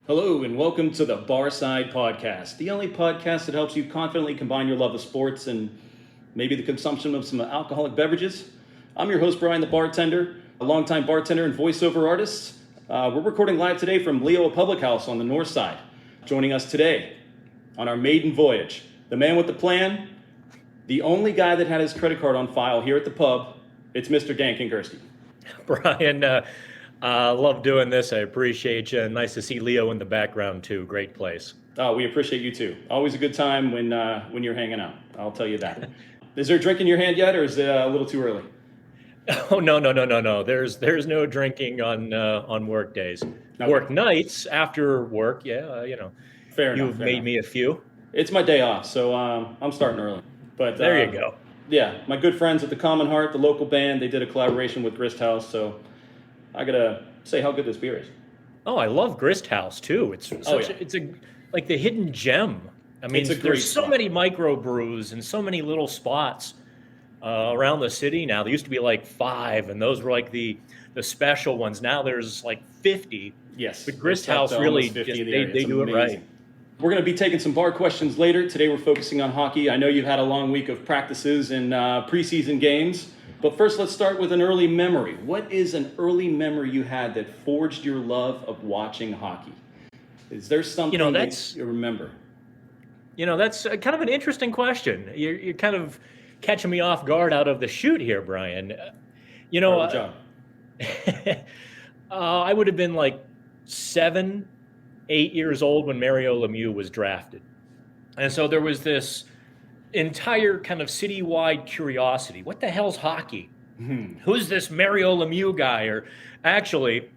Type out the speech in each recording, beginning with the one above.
Hello, and welcome to the Barside podcast, the only podcast that helps you confidently combine your love of sports and maybe the consumption of some alcoholic beverages. I'm your host, Brian the Bartender, a longtime bartender and voiceover artist. We're recording live today from Leo Public House on the north side. Joining us today on our maiden voyage, the man with the plan, the only guy that had his credit card on file here at the pub, it's Mr. Dan Kingerski. Brian, love doing this. I appreciate you. Nice to see Leo in the background too. Great place. Oh, we appreciate you too. Always a good time when you're hanging out. I'll tell you that. Is there a drink in your hand yet, or is it a little too early? Oh no. There's no drinking on work days. Okay. Work nights after work. Yeah, Fair enough. You've made me a few. It's my day off, so I'm starting early. But there you go. Yeah, my good friends at the Common Heart, the local band, they did a collaboration with Grist House, so I gotta say how good this beer is. Oh, I love Grist House too. It's like the hidden gem. I mean, there's so many microbrews and so many little spots around the city now. There used to be like 5, and those were like the special ones. Now there's like 50. Yes, but Grist House really they do it right. We're going to be taking some bar questions later. Today we're focusing on hockey. I know you've had a long week of practices and preseason games. But first, let's start with an early memory. What is an early memory you had that forged your love of watching hockey? Is there something that you remember? That's kind of an interesting question. You're kind of catching me off guard out of the chute here, Brian. I would have been like 7, 8 years old when Mario Lemieux was drafted. And so there was this entire kind of citywide curiosity. What the hell's hockey? Who's this Mario Lemieux guy? Or actually,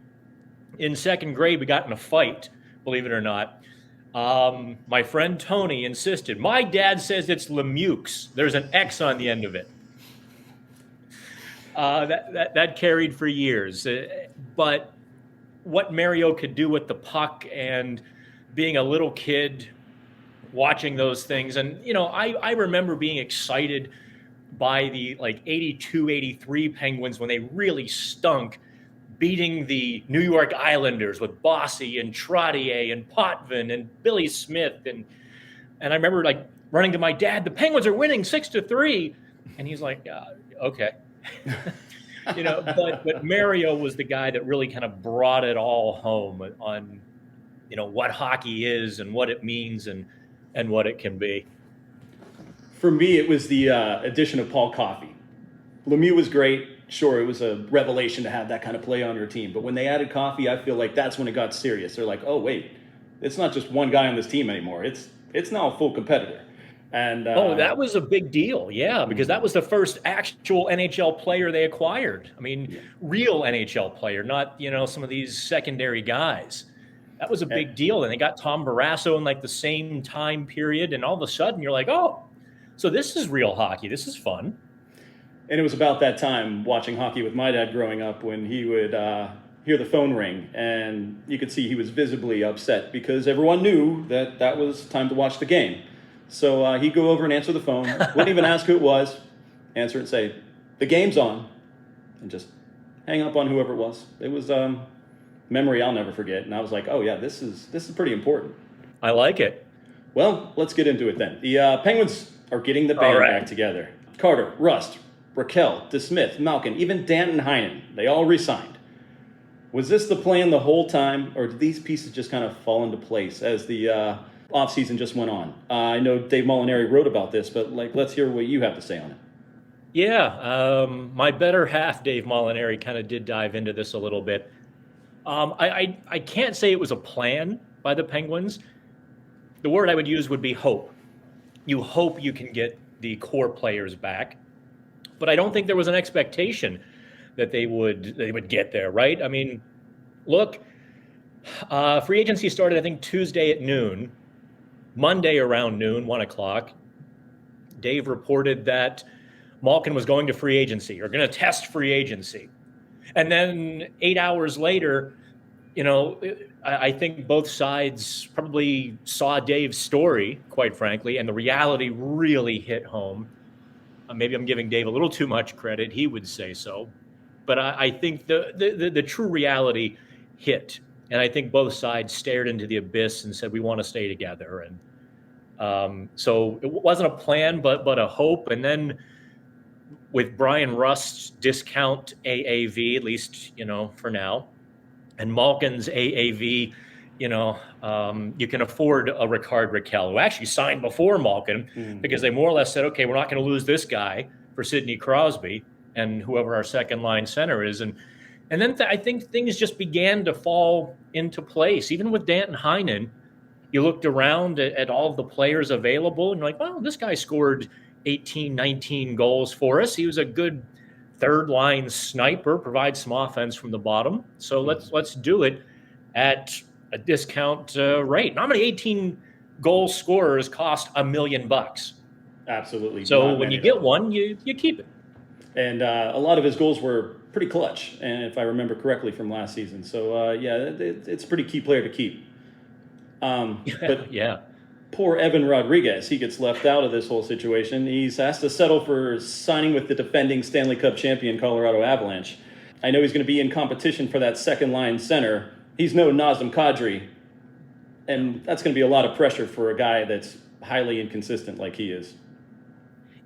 in second grade, we got in a fight, believe it or not. My friend Tony insisted. My dad says it's Lemieux. There's an X on the end of it. That carried for years. But what Mario could do with the puck and being a little kid watching those things. And, I remember being excited by the 82, 83 Penguins when they really stunk, beating the New York Islanders with Bossy and Trottier and Potvin and Billy Smith. And I remember running to my dad, the Penguins are winning 6-3. And he's like, okay. But Mario was the guy that really kind of brought it all home on, what hockey is and what it means and what it can be. For me, it was the addition of Paul Coffey. Lemieux was great. Sure, it was a revelation to have that kind of play on your team. But when they added Coffey, I feel like that's when it got serious. They're like, oh, wait, it's not just one guy on this team anymore. It's now a full competitor. And that was a big deal, yeah, because that was the first actual NHL player they acquired. I mean, real NHL player, not, some of these secondary guys. That was a big deal. And they got Tom Barrasso in the same time period. And all of a sudden you're like, oh, so this is real hockey. This is fun. And it was about that time watching hockey with my dad growing up when he would hear the phone ring. And you could see he was visibly upset because everyone knew that was time to watch the game. So he'd go over and answer the phone, wouldn't even ask who it was, answer it and say, the game's on, and just hang up on whoever it was. It was memory I'll never forget. And I was like, oh yeah, this is pretty important. I like it. Well, let's get into it then. The Penguins are getting the band back together. Carter, Rust, Raquel, DeSmith, Malkin, even Danton Heinen, they all re-signed. Was this the plan the whole time, or did these pieces just kind of fall into place as the offseason just went on? I know Dave Molinari wrote about this, but let's hear what you have to say on it. Yeah, my better half, Dave Molinari, kind of did dive into this a little bit. I can't say it was a plan by the Penguins. The word I would use would be hope. You hope you can get the core players back, but I don't think there was an expectation that they would get there, right? I mean, look, free agency started, I think, Tuesday at noon. Monday around noon, 1 o'clock, Dave reported that Malkin was going to free agency or going to test free agency. And then 8 hours later, I think both sides probably saw Dave's story, quite frankly, and the reality really hit home. Maybe I'm giving Dave a little too much credit. He would say so. But I think the true reality hit. And I think both sides stared into the abyss and said, we want to stay together. And so it wasn't a plan, but a hope. And then with Brian Rust's discount AAV, at least, for now, and Malkin's AAV, you can afford a Ricard Raquel, who actually signed before Malkin, because they more or less said, okay, we're not going to lose this guy for Sidney Crosby and whoever our second line center is. And then I think things just began to fall into place. Even with Danton Heinen, you looked around at all of the players available and you're like, well, this guy scored 18, 19 goals for us. He was a good third line sniper, provides some offense from the bottom. So let's do it at a discount rate. How many 18 goal scorers cost $1 million? Absolutely. So when you get one, you keep it. And a lot of his goals were pretty clutch, and if I remember correctly from last season. So it's a pretty key player to keep. But yeah. Poor Evan Rodriguez, he gets left out of this whole situation. He's has to settle for signing with the defending Stanley Cup champion Colorado Avalanche. I know he's going to be in competition for that second line center. He's no Nazem Kadri, and that's going to be a lot of pressure for a guy that's highly inconsistent like he is.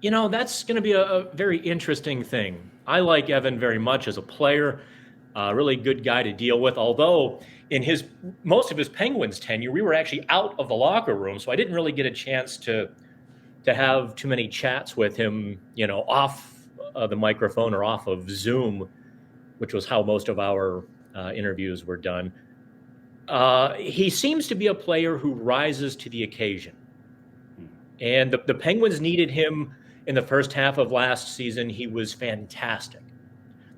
That's going to be a very interesting thing. I like Evan very much as a player, a really good guy to deal with, although in most of his Penguins tenure, we were actually out of the locker room, so I didn't really get a chance to have too many chats with him, off the microphone or off of Zoom, which was how most of our interviews were done. He seems to be a player who rises to the occasion. And the Penguins needed him in the first half of last season. He was fantastic.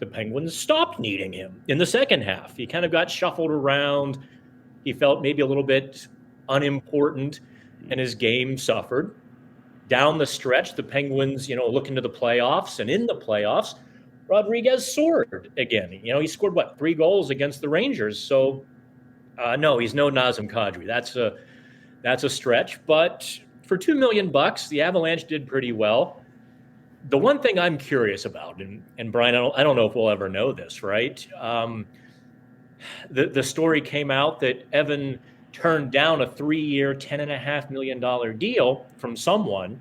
The Penguins stopped needing him in the second half. He kind of got shuffled around. He felt maybe a little bit unimportant, and his game suffered. Down the stretch, the Penguins, look into the playoffs, and in the playoffs, Rodriguez soared again. He scored, 3 goals against the Rangers. So, no, he's no Nazem Kadri. That's a stretch. But for $2 million, the Avalanche did pretty well. The one thing I'm curious about, and Brian, I don't know if we'll ever know this, right? The story came out that Evan turned down a 3-year, $10.5 million deal from someone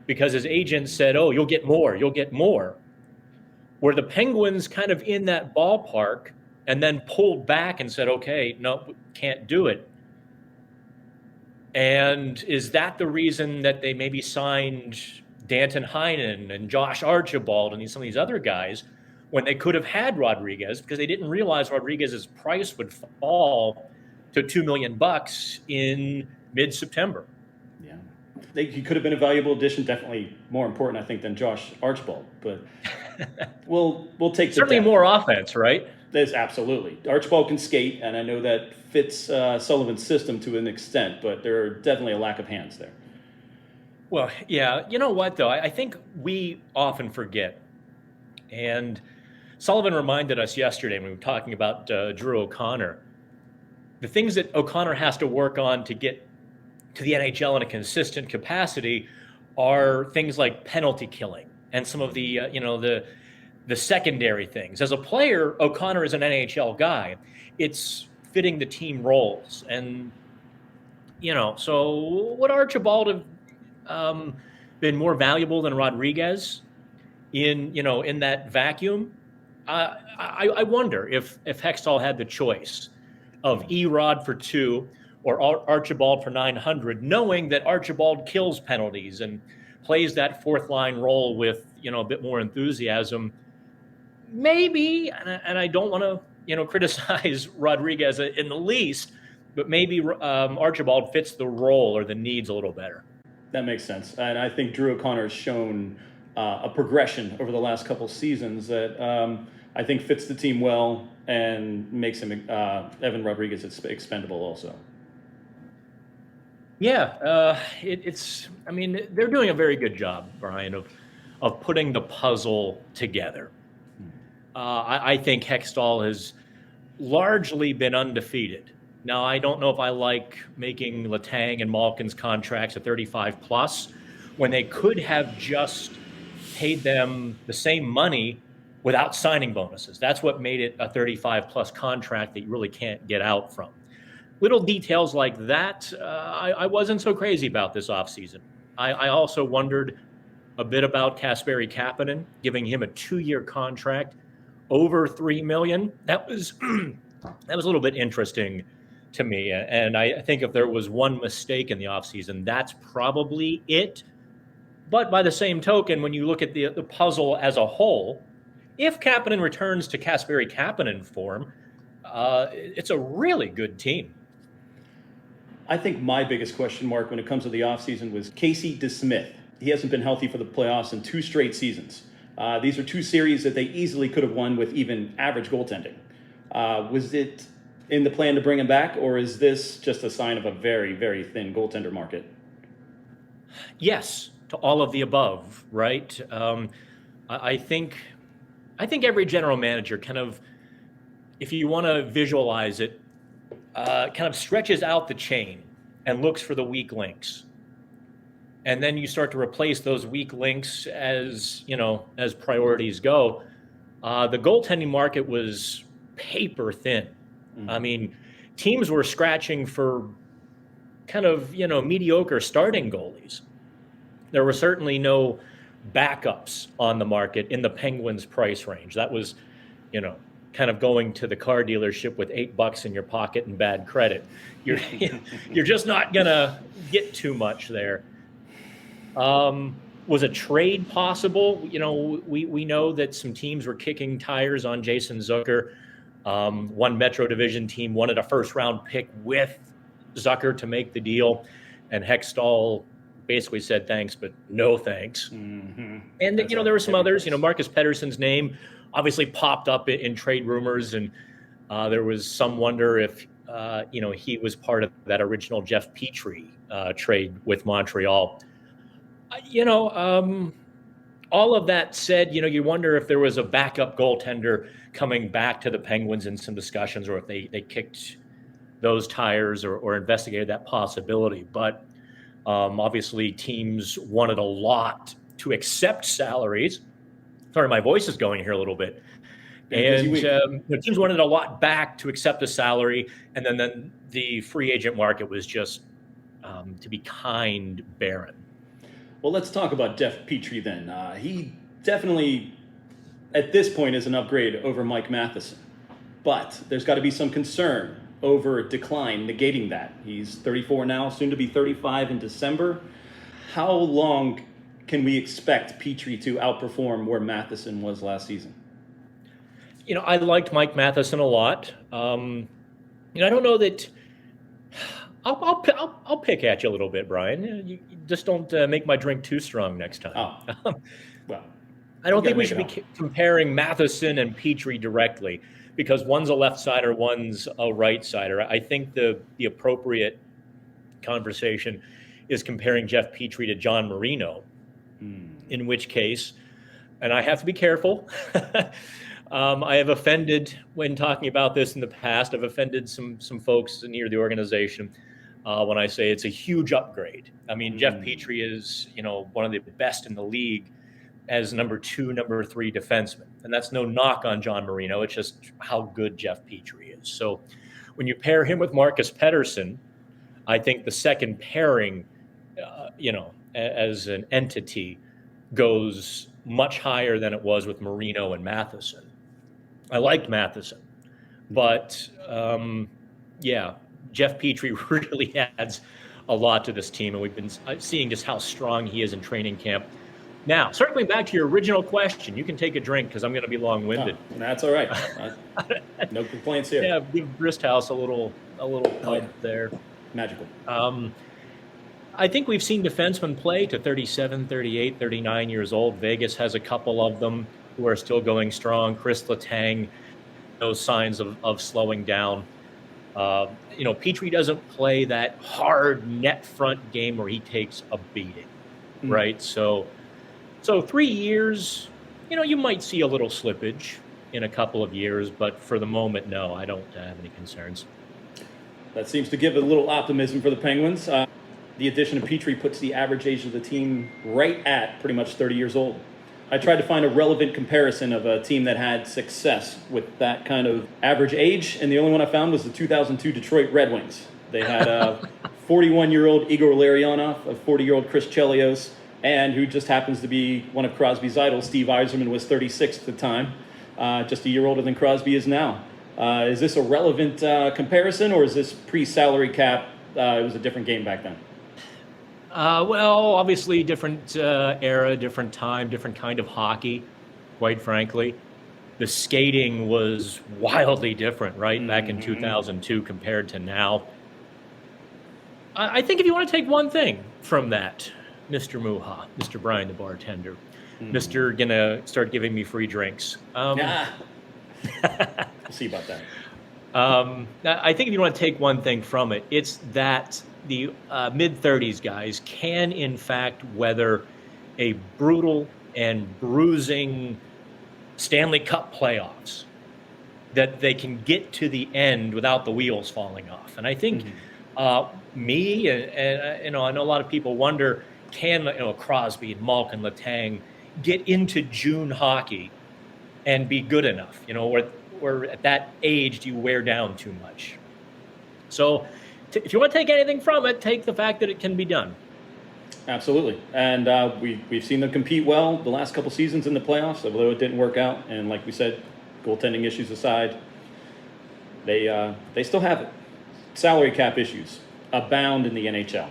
because his agent said, oh, you'll get more. Were the Penguins kind of in that ballpark and then pulled back and said, okay, no, can't do it? And is that the reason that they maybe signed Danton Heinen and Josh Archibald and some of these other guys when they could have had Rodriguez, because they didn't realize Rodriguez's price would fall to $2 million in mid-September? Yeah, he could have been a valuable addition, definitely more important, I think, than Josh Archibald. But we'll take certainly more offense, right? There's absolutely. Archibald can skate, and I know that fits Sullivan's system to an extent, but there are definitely a lack of hands there. Well, yeah. You know what, though? I think we often forget. And Sullivan reminded us yesterday when we were talking about Drew O'Connor. The things that O'Connor has to work on to get to the NHL in a consistent capacity are things like penalty killing and some of the, the secondary things. As a player, O'Connor is an NHL guy. It's fitting the team roles. And, so would Archibald have been more valuable than Rodriguez in that vacuum? I wonder if Hextall had the choice of Erod for 2 or Archibald for 900, knowing that Archibald kills penalties and plays that fourth line role with a bit more enthusiasm. Maybe, and I don't want to criticize Rodriguez in the least, but maybe Archibald fits the role or the needs a little better. That makes sense, and I think Drew O'Connor has shown a progression over the last couple seasons that I think fits the team well and makes him Evan Rodriguez expendable also. Yeah, they're doing a very good job, Brian, of putting the puzzle together. I think Hextall has largely been undefeated. Now, I don't know if I like making Letang and Malkin's contracts at 35 plus when they could have just paid them the same money without signing bonuses. That's what made it a 35 plus contract that you really can't get out from. Little details like that, I wasn't so crazy about this offseason. I also wondered a bit about Kasperi Kapanen, giving him a 2-year contract over $3 million. That was that was a little bit interesting to me. And I think if there was one mistake in the offseason, that's probably it. But by the same token, when you look at the puzzle as a whole, if Kapanen returns to Kasperi Kapanen form, it's a really good team. I think my biggest question mark when it comes to the offseason was Casey DeSmith. He hasn't been healthy for the playoffs in 2 straight seasons. These are 2 series that they easily could have won with even average goaltending. Was it in the plan to bring him back, or is this just a sign of a very, very thin goaltender market? Yes, to all of the above, right? I think every general manager kind of, if you want to visualize it, kind of stretches out the chain and looks for the weak links. And then you start to replace those weak links as priorities go. The goaltending market was paper thin. I mean, teams were scratching for kind of, mediocre starting goalies. There were certainly no backups on the market in the Penguins price range. That was, kind of going to the car dealership with $8 in your pocket and bad credit. You're just not gonna get too much there. Was a trade possible? We know that some teams were kicking tires on Jason Zucker. One Metro Division team wanted a first-round pick with Zucker to make the deal, and Hextall basically said thanks, but no thanks. Mm-hmm. And there were some others. Marcus Pettersson's name obviously popped up in trade rumors, and there was some wonder if he was part of that original Jeff Petrie trade with Montreal. All of that said, you wonder if there was a backup goaltender coming back to the Penguins in some discussions, or if they kicked those tires or investigated that possibility. But obviously teams wanted a lot to accept salaries. Sorry, my voice is going here a little bit. And teams wanted a lot back to accept a salary. And then the free agent market was just, to be kind, barren. Well, let's talk about Jeff Petrie then. He definitely, at this point, is an upgrade over Mike Matheson. But there's got to be some concern over decline, negating that. He's 34 now, soon to be 35 in December. How long can we expect Petrie to outperform where Matheson was last season? I liked Mike Matheson a lot. I don't know that. I'll pick at you a little bit, Brian. You just don't make my drink too strong next time. Oh, well, I don't think we should be comparing Matheson and Petrie directly, because one's a left sider, one's a right sider. I think the appropriate conversation is comparing Jeff Petrie to John Marino, in which case, and I have to be careful. I have offended, when talking about this in the past, I've offended some folks near the organization when I say it's a huge upgrade. I mean, Jeff Petrie is, one of the best in the league as number 2, number 3 defenseman. And that's no knock on John Marino. It's just how good Jeff Petrie is. So when you pair him with Marcus Pettersson, I think the second pairing, as an entity, goes much higher than it was with Marino and Matheson. I liked Matheson, but Jeff Petrie really adds a lot to this team, and we've been seeing just how strong he is in training camp. Now, circling back to your original question, you can take a drink because I'm going to be long-winded. Oh, that's all right. No complaints here. Yeah, give Bristhouse a little pump there. Magical. I think we've seen defensemen play to 37, 38, 39 years old. Vegas has a couple of them who are still going strong. Chris Letang, those signs of slowing down. Petrie doesn't play that hard net front game where he takes a beating, right? So 3 years, you might see a little slippage in a couple of years, but for the moment, no, I don't have any concerns. That seems to give a little optimism for the Penguins. The addition of Petrie puts the average age of the team right at pretty much 30 years old. I tried to find a relevant comparison of a team that had success with that kind of average age, and the only one I found was the 2002 Detroit Red Wings. They had a 41-year-old Igor Larionov, a 40-year-old Chris Chelios, and who just happens to be one of Crosby's idols. Steve Yzerman was 36 at the time, just a year older than Crosby is now. Is this a relevant comparison, or is this pre-salary cap? It was a different game back then. Well, obviously different era, different time, different kind of hockey, quite frankly. The skating was wildly different, right, back in 2002 compared to now. I think if you want to take one thing from that, Mr. Muha, Mr. Brian the bartender, Mr. Gonna start giving me free drinks. We'll see about that. I think if you want to take one thing from it, it's that the mid-30s guys can, in fact, weather a brutal and bruising Stanley Cup playoffs, that they can get to the end without the wheels falling off. And I think me and I know a lot of people wonder, can Crosby and Malkin, Letang get into June hockey and be good enough? Where at that age do you wear down too much? So if you want to take anything from it, take the fact that it can be done. Absolutely. And we've seen them compete well the last couple seasons in the playoffs, although it didn't work out. And like we said, goaltending issues aside, they still have salary cap issues abound in the NHL.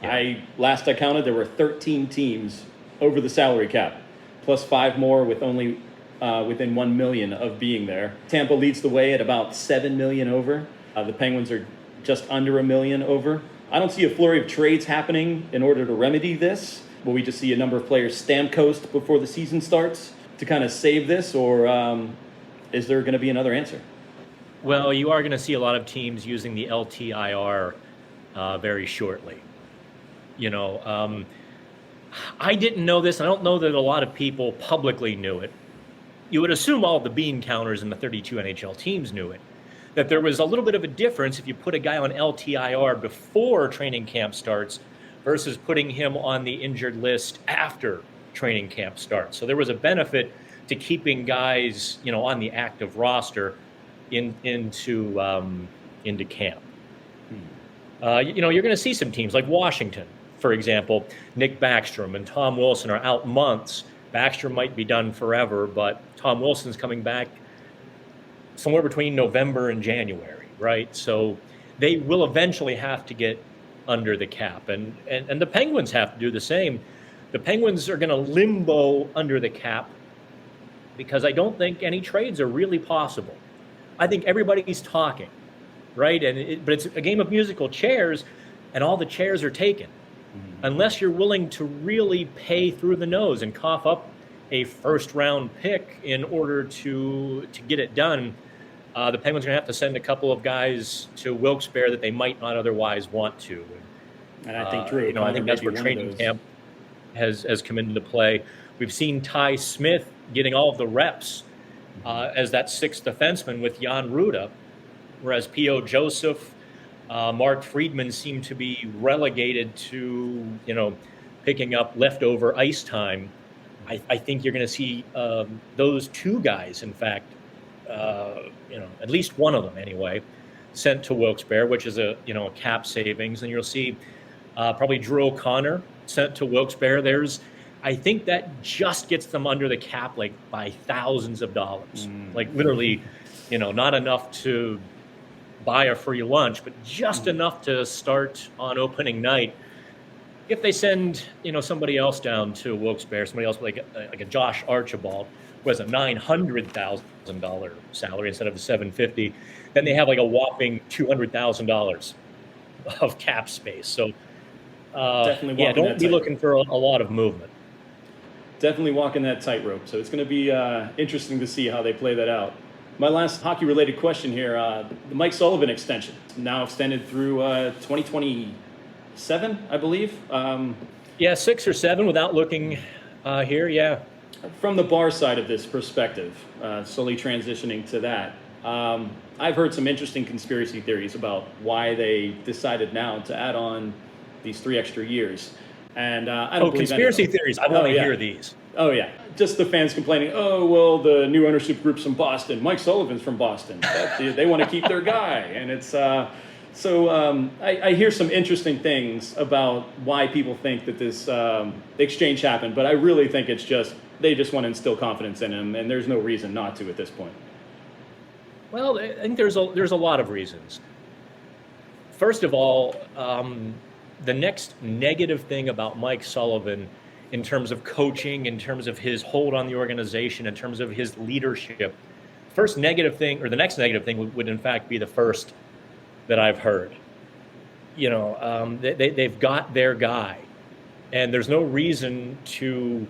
Yeah. Last I counted, there were 13 teams over the salary cap, plus 5 more with only within 1 million of being there. Tampa leads the way at about 7 million over. The Penguins are just under 1 million over. I don't see a flurry of trades happening in order to remedy this. Will we just see a number of players Stamkosed before the season starts to kind of save this, or is there going to be another answer? Well, you are going to see a lot of teams using the LTIR very shortly. I didn't know this. I don't know that a lot of people publicly knew it. You would assume all the bean counters in the 32 NHL teams knew it, that there was a little bit of a difference if you put a guy on LTIR before training camp starts versus putting him on the injured list after training camp starts. So there was a benefit to keeping guys, on the active roster into camp. You're going to see some teams like Washington, for example. Nick Backstrom and Tom Wilson are out months. Backstrom might be done forever, but Tom Wilson's coming back somewhere between November and January, right? So they will eventually have to get under the cap, and the Penguins have to do the same. The Penguins are going to limbo under the cap because I don't think any trades are really possible. I think everybody's talking, right? But it's a game of musical chairs, and all the chairs are taken. Unless you're willing to really pay through the nose and cough up a first-round pick in order to get it done, the Penguins are going to have to send a couple of guys to Wilkes-Barre that they might not otherwise want to. And I think Drew, I think that's where training camp has come into play. We've seen Ty Smith getting all of the reps as that sixth defenseman with Jan Ruda, whereas P.O. Joseph, Mark Friedman seem to be relegated to, picking up leftover ice time. I think you're going to see those two guys, in fact, at least one of them anyway, sent to Wilkes-Barre, which is a cap savings. And you'll see probably Drew O'Connor sent to Wilkes-Barre. I think that just gets them under the cap by thousands of dollars, literally, not enough to buy a free lunch, but just enough to start on opening night. If they send, somebody else down to Wilkes-Barre, somebody else like a Josh Archibald, who has a $900,000 salary instead of the $750,000, then they have a whopping $200,000 of cap space. So, definitely don't be looking for a lot of movement. Definitely walking that tightrope. So it's going to be interesting to see how they play that out. My last hockey-related question here, the Mike Sullivan extension, now extended through 2027, I believe. 6 or 7 without looking here, yeah. From the bar side of this perspective, slowly transitioning to that, I've heard some interesting conspiracy theories about why they decided now to add on these 3 extra years. And I don't believe any of conspiracy them. theories. I want to hear these. Oh, yeah. Just the fans complaining, oh, well, the new ownership group's from Boston. Mike Sullivan's from Boston. They want to keep their guy. And it's I hear some interesting things about why people think that this exchange happened. But I really think it's just they just want to instill confidence in him. And there's no reason not to at this point. Well, I think there's a lot of reasons. First of all, the next negative thing about Mike Sullivan in terms of coaching, in terms of his hold on the organization, in terms of his leadership, the next negative thing would in fact be the first that I've heard. They've got their guy, and there's no reason to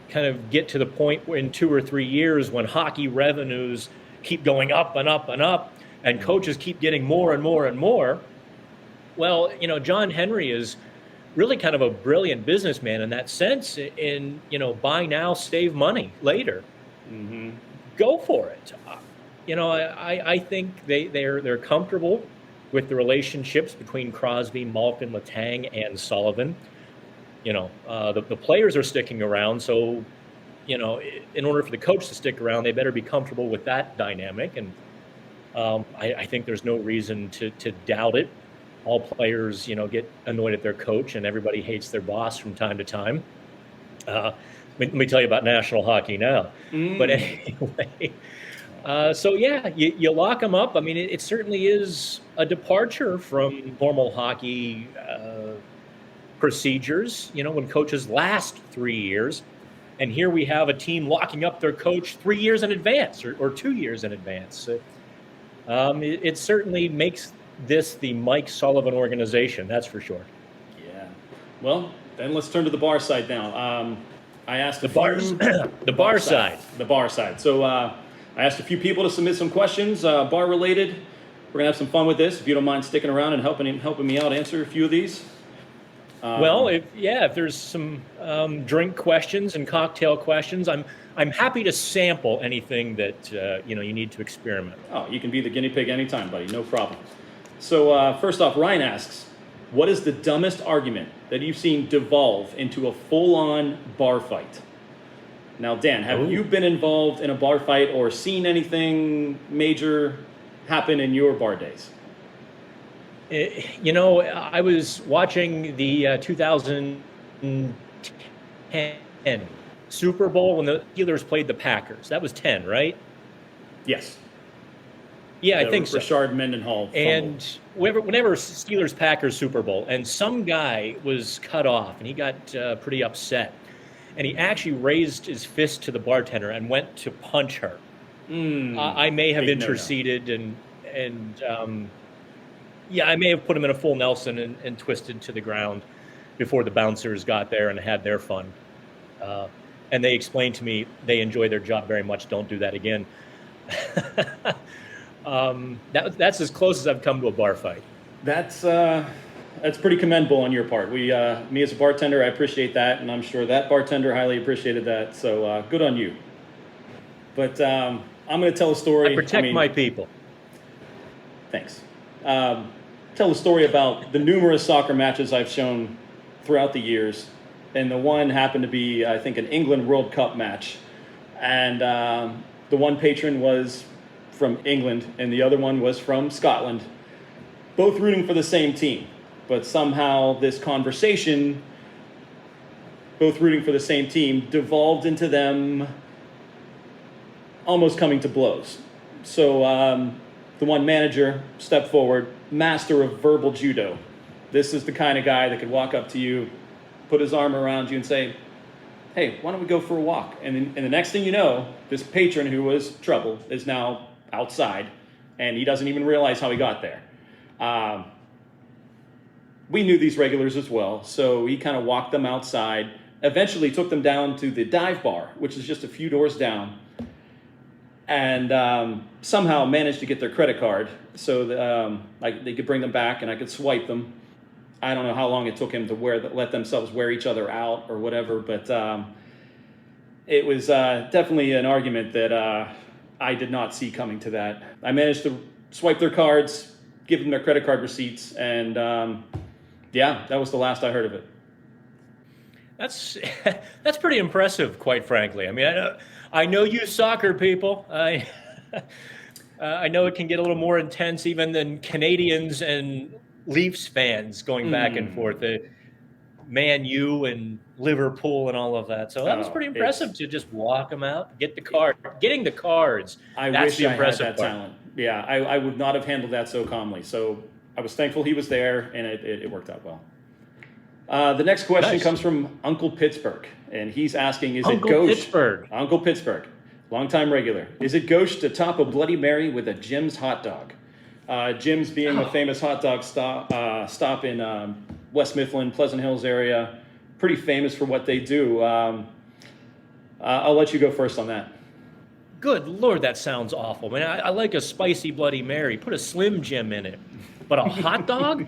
kind of get to the point where in 2 or 3 years when hockey revenues keep going up and up and up, and coaches keep getting more and more and more. Well, John Henry is really kind of a brilliant businessman in that sense. In buy now, save money later. Mm-hmm. Go for it. I think they're comfortable with the relationships between Crosby, Malkin, Letang, and Sullivan. The players are sticking around, so in order for the coach to stick around, they better be comfortable with that dynamic. And I think there's no reason to doubt it. All players, get annoyed at their coach, and everybody hates their boss from time to time. Let me tell you about National Hockey now. But anyway, so yeah, you lock them up. I mean, it certainly is a departure from normal hockey procedures. When coaches last 3 years, and here we have a team locking up their coach 3 years in advance or 2 years in advance. It certainly makes this the Mike Sullivan organization, that's for sure. Yeah. Well, then let's turn to the Barside now. I asked the Barside. So I asked a few people to submit some questions, bar related. We're gonna have some fun with this. If you don't mind sticking around and helping me out answer a few of these. If there's some drink questions and cocktail questions, I'm happy to sample anything that you need to experiment. Oh, you can be the guinea pig anytime, buddy. No problem. So first off, Ryan asks, what is the dumbest argument that you've seen devolve into a full-on bar fight? Now, Dan, have you been involved in a bar fight or seen anything major happen in your bar days? I was watching the 2010 Super Bowl when the Steelers played the Packers. That was 10, right? Yes. Yeah, I think so. Rashard Mendenhall fumbled. And whenever Steelers-Packers Super Bowl, and some guy was cut off, and he got pretty upset. And he actually raised his fist to the bartender and went to punch her. I may have interceded, and I may have put him in a full Nelson and twisted to the ground before the bouncers got there and had their fun. And they explained to me they enjoy their job very much. Don't do that again. That's as close as I've come to a bar fight. That's pretty commendable on your part. Me as a bartender, I appreciate that, and I'm sure that bartender highly appreciate that. So good on you. But I'm going to tell a story. I protect my people. Thanks. Tell a story about the numerous soccer matches I've shown throughout the years, and the one happened to be, I think, an England World Cup match, and the one patron was from England, and the other one was from Scotland, both rooting for the same team. But somehow this conversation, both rooting for the same team, devolved into them almost coming to blows. So the one manager stepped forward, master of verbal judo. This is the kind of guy that could walk up to you, put his arm around you and say, hey, why don't we go for a walk? And the next thing you know, this patron who was troubled is now outside, and he doesn't even realize how he got there. We knew these regulars as well, so he kind of walked them outside, eventually took them down to the dive bar, which is just a few doors down, and somehow managed to get their credit card so that they could bring them back and I could swipe them. I don't know how long it took him to let themselves wear each other out or whatever, but it was definitely an argument that I did not see coming to that. I managed to swipe their cards, give them their credit card receipts, and that was the last I heard of it. That's that's pretty impressive, quite frankly. I mean, I know you soccer people. I know it can get a little more intense even than Canadians and Leafs fans going back and forth. The Man U and Liverpool and all of that. So that was pretty impressive to just walk them out, get the card, getting the cards. I That's wish the I had impressive that part. talent. Yeah, I would not have handled that so calmly. So I was thankful he was there, and it worked out well. The next question Nice. comes from Uncle Pittsburgh, and he's asking, is Uncle it gauche? Pittsburgh. Uncle Pittsburgh, longtime regular. Is it gauche to top a Bloody Mary with a Jim's hot dog? Jim's being a famous hot dog stop in West Mifflin, Pleasant Hills area. Pretty famous for what they do. I'll let you go first on that. Good Lord, that sounds awful. Man, I like a spicy Bloody Mary. Put a Slim Jim in it. But a hot dog?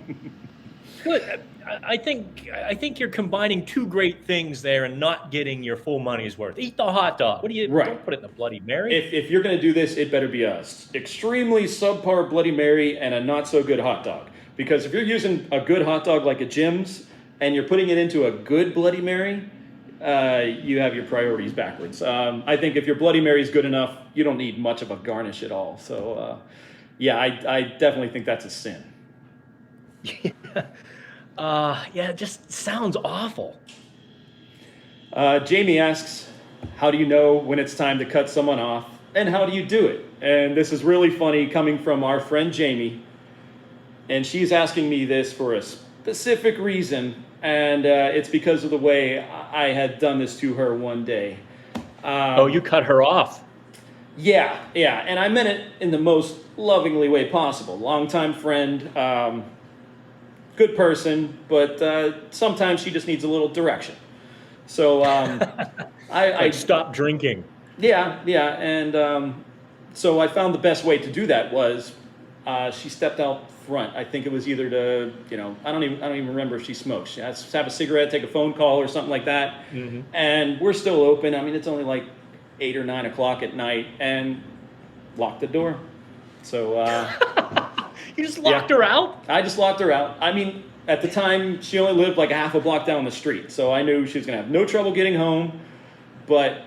Good. I think you're combining two great things there and not getting your full money's worth. Eat the hot dog. What do you? Right. Don't put it in the Bloody Mary. If you're going to do this, it better be a extremely subpar Bloody Mary and a not so good hot dog. Because if you're using a good hot dog like a Jim's and you're putting it into a good Bloody Mary, you have your priorities backwards. I think if your Bloody Mary is good enough, you don't need much of a garnish at all. So, yeah, I definitely think that's a sin. Yeah, it just sounds awful. Jamie asks, how do you know when it's time to cut someone off, and how do you do it? And this is really funny coming from our friend Jamie, and she's asking me this for a specific reason, and it's because of the way I had done this to her one day. Oh, you cut her off. Yeah, and I meant it in the most lovingly way possible. Longtime friend, good person, but sometimes she just needs a little direction. So I stopped drinking. Yeah, and so I found the best way to do that was she stepped out front. I think it was either to, I don't even remember if she smokes. She has to have a cigarette, take a phone call or something like that. Mm-hmm. And we're still open. I mean, it's only like 8 or 9 o'clock at night, and locked the door. So you just locked her out? I just locked her out. I mean, at the time, she only lived like a half a block down the street, so I knew she was going to have no trouble getting home. But,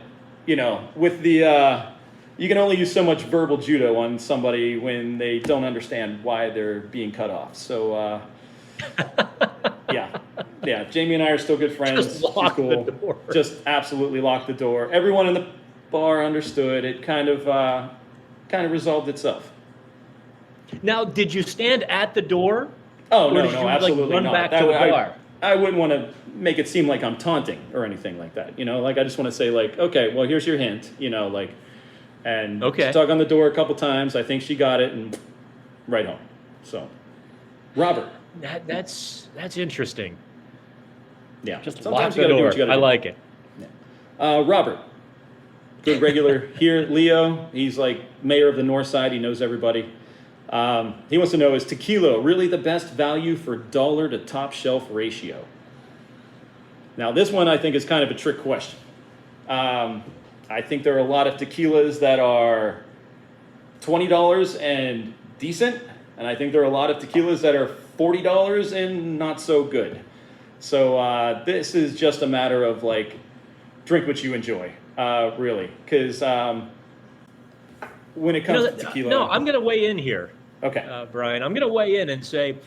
with the, you can only use so much verbal judo on somebody when they don't understand why they're being cut off. So, yeah, Jamie and I are still good friends. Just lock the door. Just absolutely locked the door. Everyone in the bar understood. It kind of resolved itself. Now, did you stand at the door? Oh, no, did you, absolutely run not. Back to the bar? I wouldn't want to make it seem like I'm taunting or anything like that. I just want to say okay, well, here's your hint, and okay. Dug on the door a couple times. I think she got it, and right home. So, Robert. That's interesting. Yeah, just sometimes lock the door. I do. like it. Yeah. Robert, good regular here. Leo, he's like mayor of the North Side. He knows everybody. He wants to know, is tequila really the best value for dollar to top shelf ratio? Now, this one I think is kind of a trick question. I think there are a lot of tequilas that are $20 and decent, and I think there are a lot of tequilas that are $40 and not so good. So this is just a matter of drink what you enjoy, really, because when it comes to tequila. No, I'm going to weigh in here. Okay. Brian, I'm going to weigh in and say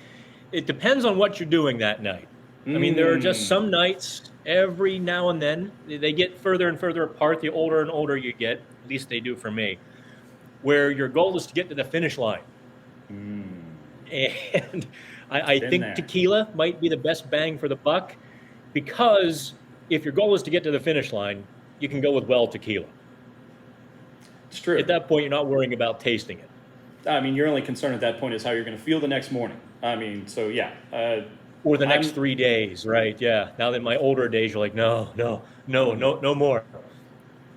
it depends on what you're doing that night. I mean, there are just some nights every now and then, they get further and further apart the older and older you get, at least they do for me, where your goal is to get to the finish line. And I think tequila might be the best bang for the buck, because if your goal is to get to the finish line, you can go with well tequila. It's true. At that point, you're not worrying about tasting it. I mean, your only concern at that point is how you're going to feel the next morning. I mean, so yeah. Or the next 3 days, right? Yeah. Now that in my older days, you're like, no more.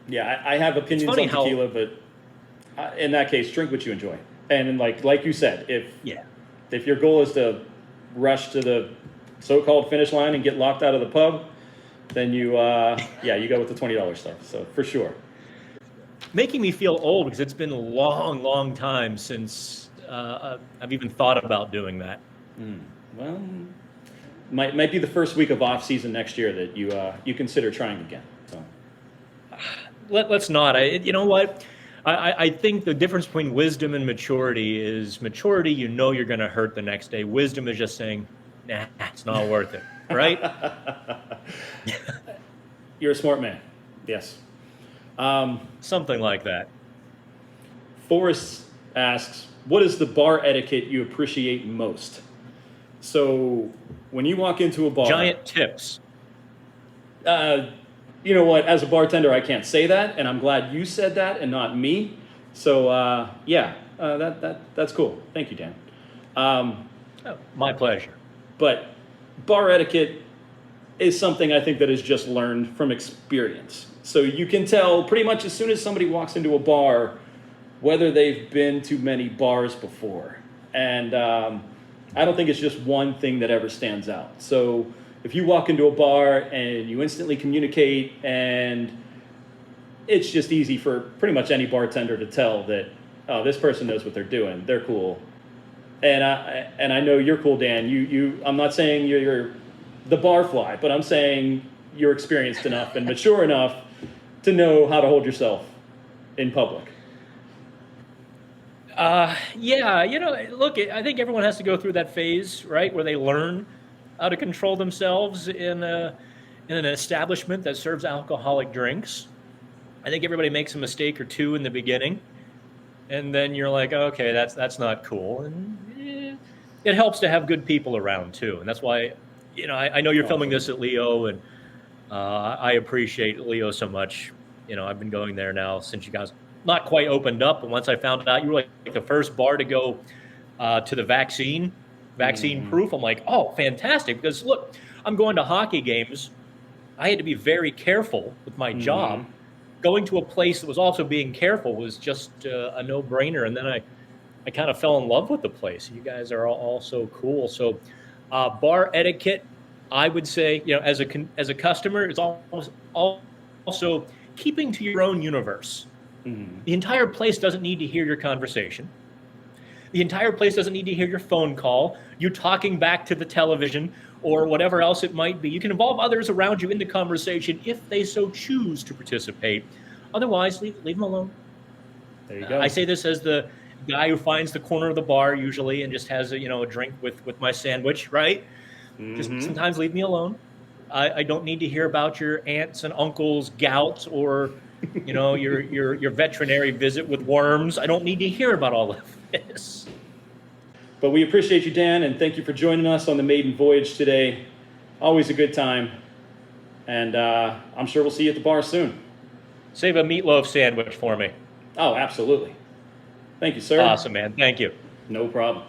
Yeah, I have opinions on tequila, but in that case, drink what you enjoy. And like you said, if your goal is to rush to the so-called finish line and get locked out of the pub, then you go with the $20 stuff. So for sure. Making me feel old, because it's been a long, long time since I've even thought about doing that. Well, might be the first week of off season next year that you consider trying again. So Let's not. You know what? I think the difference between wisdom and maturity is maturity, you know you're going to hurt the next day. Wisdom is just saying, nah, it's not worth it, right? You're a smart man. Yes. Something like that. Forrest asks, what is the bar etiquette you appreciate most? So when you walk into a bar... Giant tips. You know what? As a bartender, I can't say that, and I'm glad you said that and not me. So that's cool. Thank you, Dan. Oh, my pleasure. But bar etiquette is something I think that is just learned from experience. So you can tell pretty much as soon as somebody walks into a bar whether they've been to many bars before. And I don't think it's just one thing that ever stands out. So if you walk into a bar and you instantly communicate, and it's just easy for pretty much any bartender to tell that, oh, this person knows what they're doing. They're cool. And I know you're cool, Dan. I'm not saying you're the bar fly, but I'm saying you're experienced enough and mature enough to know how to hold yourself in public. Yeah, look, I think everyone has to go through that phase, right, where they learn how to control themselves in an establishment that serves alcoholic drinks. I think everybody makes a mistake or two in the beginning, and then you're like, okay, that's not cool. And it helps to have good people around too, and that's why, I know you're filming this at Leo, and I appreciate Leo so much. I've been going there now since you guys not quite opened up, and once I found out you were like the first bar to go to the vaccine proof, I'm like, oh, fantastic. Because look, I'm going to hockey games. I had to be very careful with my job. Going to a place that was also being careful was just a no-brainer. And then I kind of fell in love with the place. You guys are all so cool. So bar etiquette, I would say, as a customer, is also keeping to your own universe. The entire place doesn't need to hear your conversation. The entire place doesn't need to hear your phone call, you talking back to the television, or whatever else it might be. You can involve others around you in the conversation if they so choose to participate. Otherwise, leave them alone. There you go. I say this as the guy who finds the corner of the bar usually and just has a drink with my sandwich, right? Just sometimes leave me alone. I don't need to hear about your aunts and uncles' gout or your veterinary visit with worms. I don't need to hear about all of this. But we appreciate you, Dan, and thank you for joining us on the maiden voyage today. Always a good time. And I'm sure we'll see you at the bar soon. Save a meatloaf sandwich for me. Oh, absolutely. Thank you, sir. Awesome, man. Thank you. No problem.